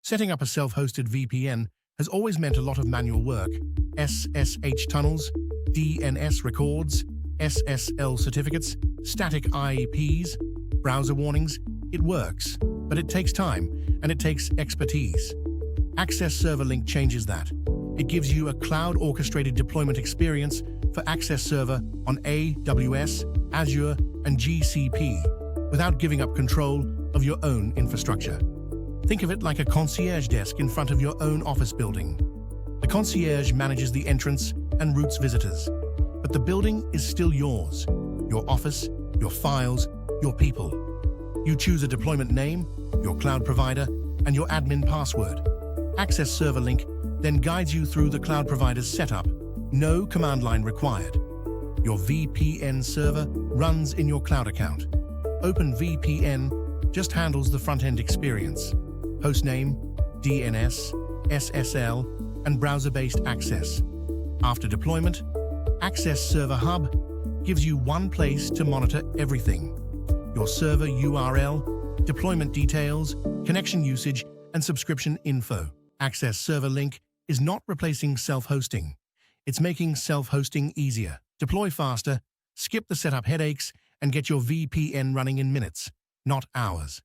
Setting up a self-hosted VPN has always meant a lot of manual work. SSH tunnels, DNS records, SSL certificates, static IPs, browser warnings. It works, but it takes time and it takes expertise. Access Server Link changes that. It gives you a cloud-orchestrated deployment experience for Access Server on AWS, Azure, and GCP without giving up control of your own infrastructure. Think of it like a concierge desk in front of your own office building. The concierge manages the entrance and routes visitors, but the building is still yours. Your office, your files, your people. You choose a deployment name, your cloud provider, and your admin password. Access Server Link then guides you through the cloud provider's setup. No command line required. Your VPN server runs in your cloud account. OpenVPN just handles the front-end experience. Hostname, DNS, SSL, and browser-based access. After deployment, Access Server Hub gives you one place to monitor everything. Your server URL, deployment details, connection usage, and subscription info. Access Server Link is not replacing self-hosting. It's making self-hosting easier. Deploy faster, skip the setup headaches, and get your VPN running in minutes, not hours.